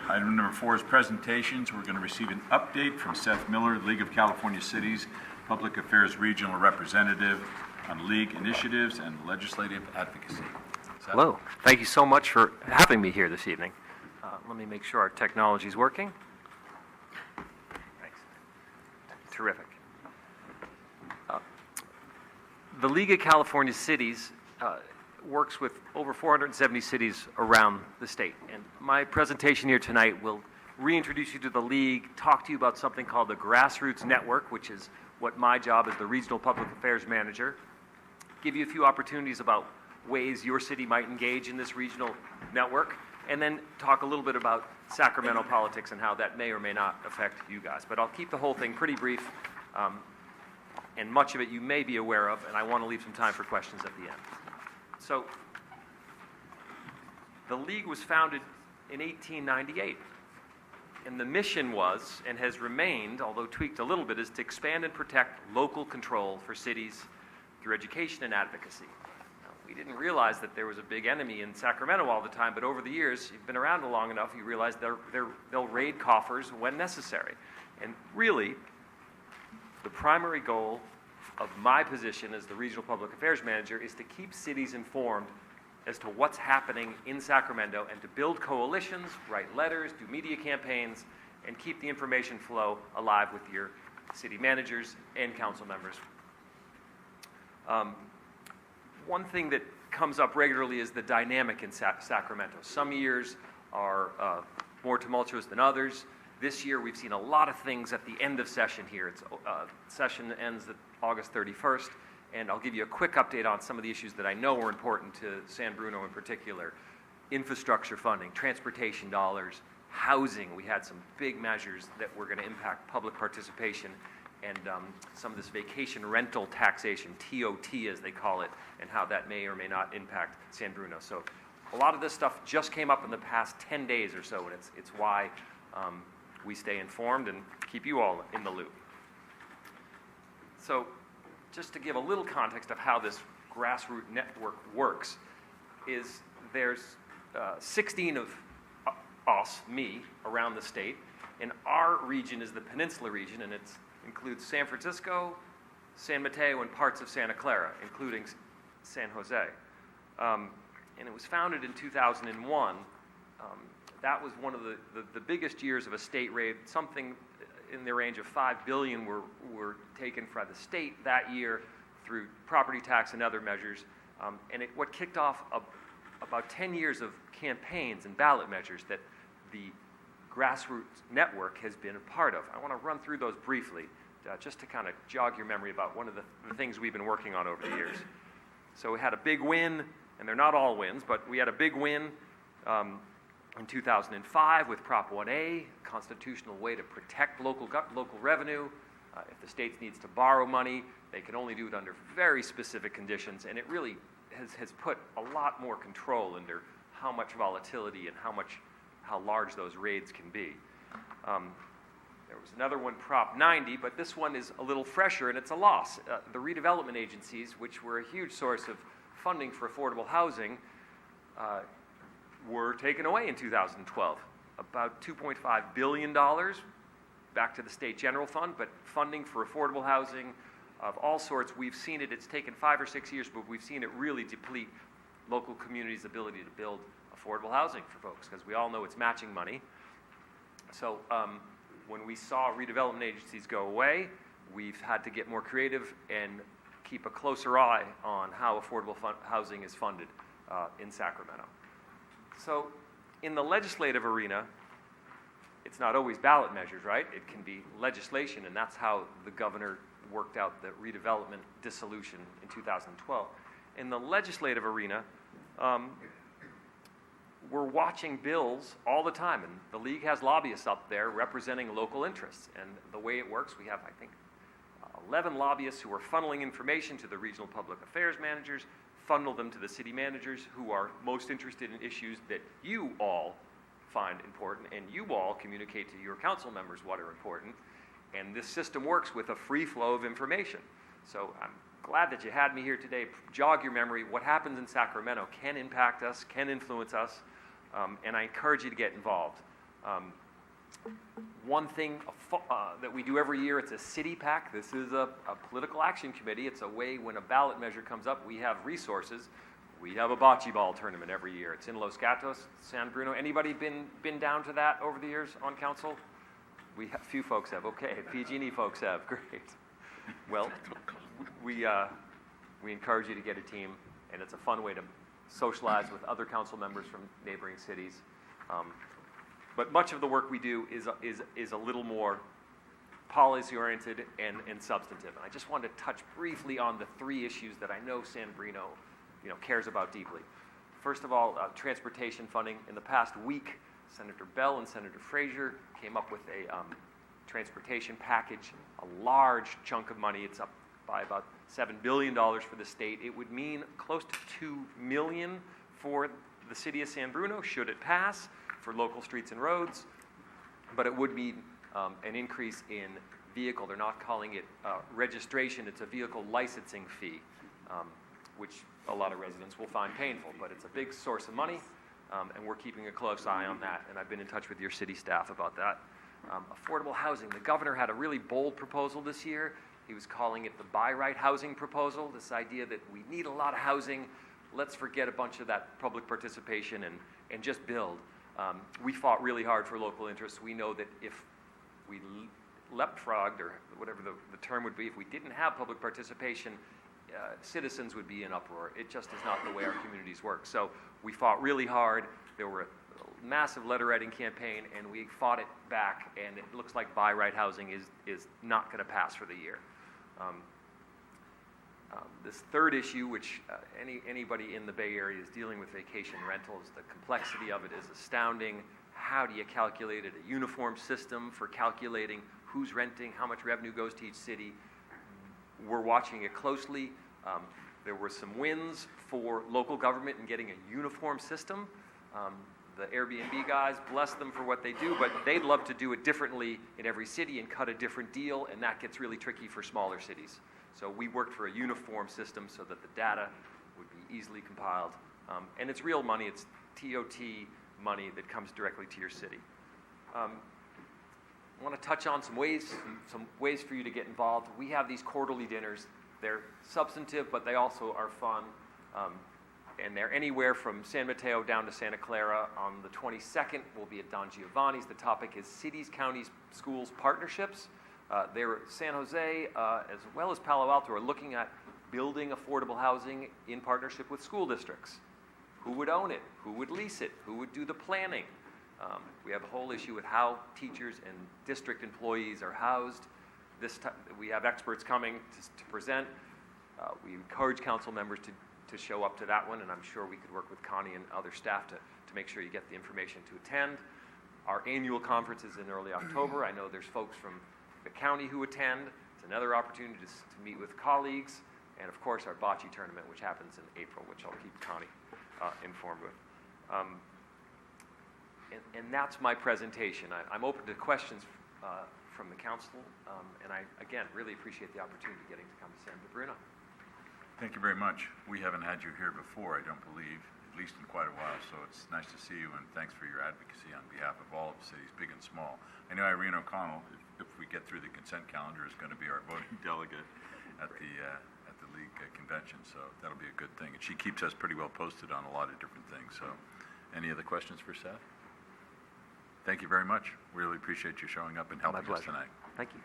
Item number 4 is presentations. We're going to receive an update from Seth Miller, League of California Cities Public Affairs Regional Representative on league initiatives and legislative advocacy. Seth? Hello. Thank you so much for having me here this evening. Let me make sure our technology is working. Thanks. Terrific. The League of California Cities works with over 470 cities around the state. And my presentation here tonight will reintroduce you to the League, talk to you about something called the Grassroots Network, which is what my job as the Regional Public Affairs Manager, give you a few opportunities about ways your city might engage in this regional network, and then talk a little bit about Sacramento politics and how that may or may not affect you guys. But I'll keep the whole thing pretty brief, and much of it you may be aware of, and I want to leave some time for questions at the end. So, the League was founded in 1898, and the mission was, and has remained, although tweaked a little bit, is to expand and protect local control for cities through education and advocacy. Now, we didn't realize that there was a big enemy in Sacramento all the time, but over the years, you've been around long enough, you realize they'll raid coffers when necessary. And really, the primary goal of my position as the Regional Public Affairs Manager is to keep cities informed as to what's happening in Sacramento and to build coalitions, write letters, do media campaigns, and keep the information flow alive with your city managers and council members. One thing that comes up regularly is the dynamic in Sacramento. Some years are more tumultuous than others. This year, we've seen a lot of things at the end of session here. Session ends August 31st, and I'll give you a quick update on some of the issues that I know are important to San Bruno in particular. Infrastructure funding, transportation dollars, housing. We had some big measures that were going to impact public participation, and some of this vacation rental taxation, TOT as they call it, and how that may or may not impact San Bruno. So a lot of this stuff just came up in the past 10 days or so, and it's why we stay informed and keep you all in the loop. So just to give a little context of how this grassroots network works, is there's 16 of us, me, around the state, and our region is the Peninsula region, and it includes San Francisco, San Mateo, and parts of Santa Clara, including San Jose. And it was founded in 2001. That was one of the biggest years of a state raid. Something in the range of $5 billion were taken from the state that year through property tax and other measures. And what kicked off about 10 years of campaigns and ballot measures that the Grassroots Network has been a part of. I want to run through those briefly, just to kind of jog your memory about one of the things we've been working on over the years. So we had a big win, and they're not all wins, but we had a big win in 2005 with Prop 1A, constitutional way to protect local revenue. If the state needs to borrow money, they can only do it under very specific conditions, and it really has put a lot more control under how much volatility and how large those raids can be. There was another one, Prop 90, but this one is a little fresher, and it's a loss. The redevelopment agencies, which were a huge source of funding for affordable housing, were taken away in 2012. About $2.5 billion back to the state general fund, but funding for affordable housing of all sorts, we've seen it. It's taken 5 or 6 years, but we've seen it really deplete local communities' ability to build affordable housing for folks, because we all know it's matching money. So when we saw redevelopment agencies go away, we've had to get more creative and keep a closer eye on how affordable housing is funded in Sacramento. So in the legislative arena, it's not always ballot measures, right? It can be legislation, and that's how the governor worked out the redevelopment dissolution in 2012. In the legislative arena, we're watching bills all the time, and the League has lobbyists up there representing local interests. And the way it works, we have, I think, 11 lobbyists who are funneling information to the regional public affairs managers, funnel them to the city managers who are most interested in issues that you all find important, and you all communicate to your council members what are important. And this system works with a free flow of information. So I'm glad that you had me here today. Jog your memory. What happens in Sacramento can impact us, can influence us, and I encourage you to get involved. One thing that we do every year, it's a city pack. This is a political action committee. It's a way when a ballot measure comes up, we have resources. We have a bocce ball tournament every year. It's in Los Gatos, San Bruno. Anybody been down to that over the years on council? We have, few folks have. Okay, PG&E folks have. Great. Well, we encourage you to get a team, and it's a fun way to socialize with other council members from neighboring cities. But much of the work we do is a little more policy-oriented and substantive. And I just wanted to touch briefly on the three issues that I know San Bruno, cares about deeply. First of all, transportation funding. In the past week, Senator Bell and Senator Frazier came up with a transportation package, a large chunk of money. It's up by about $7 billion for the state. It would mean close to $2 million for the city of San Bruno, should it pass, for local streets and roads, but it would mean an increase in vehicle. They're not calling it registration, it's a vehicle licensing fee, which a lot of residents will find painful, but it's a big source of money, and we're keeping a close eye on that, and I've been in touch with your city staff about that. Affordable housing. The governor had a really bold proposal this year. He was calling it the buy right housing proposal, this idea that we need a lot of housing, let's forget a bunch of that public participation and just build. We fought really hard for local interests. We know that if we leapfrogged, or whatever the term would be, if we didn't have public participation, citizens would be in uproar. It just is not the way our communities work. So we fought really hard. There were a massive letter writing campaign, and we fought it back, and it looks like buy right housing is not going to pass for the year. This third issue, which anybody in the Bay Area is dealing with vacation rentals, the complexity of it is astounding. How do you calculate it? A uniform system for calculating who's renting, how much revenue goes to each city. We're watching it closely. There were some wins for local government in getting a uniform system. The Airbnb guys, bless them for what they do, but they'd love to do it differently in every city and cut a different deal, and that gets really tricky for smaller cities. So we worked for a uniform system so that the data would be easily compiled. And it's real money, it's TOT money that comes directly to your city. I want to touch on some ways for you to get involved. We have these quarterly dinners. They're substantive, but they also are fun. And they're anywhere from San Mateo down to Santa Clara. On the 22nd, we'll be at Don Giovanni's. The topic is Cities, Counties, Schools Partnerships. San Jose, as well as Palo Alto, are looking at building affordable housing in partnership with school districts. Who would own it? Who would lease it? Who would do the planning? We have a whole issue with how teachers and district employees are housed. We have experts coming to present. We encourage council members to show up to that one, and I'm sure we could work with Connie and other staff to make sure you get the information to attend. Our annual conference is in early October. I know there's folks from the county who attend. It's another opportunity to meet with colleagues, and of course our bocce tournament, which happens in April, which I'll keep Connie informed with. And that's my presentation. I'm open to questions from the council, and I, again, really appreciate the opportunity getting to come to San Bruno. Thank you very much. We haven't had you here before, I don't believe, at least in quite a while, so it's nice to see you, and thanks for your advocacy on behalf of all of the cities, big and small. I know Irene O'Connell, if we get through the consent calendar, is going to be our voting delegate at the League convention, so that'll be a good thing. And she keeps us pretty well posted on a lot of different things. So any other questions for Seth? Thank you very much. We really appreciate you showing up and helping us tonight. Thank you.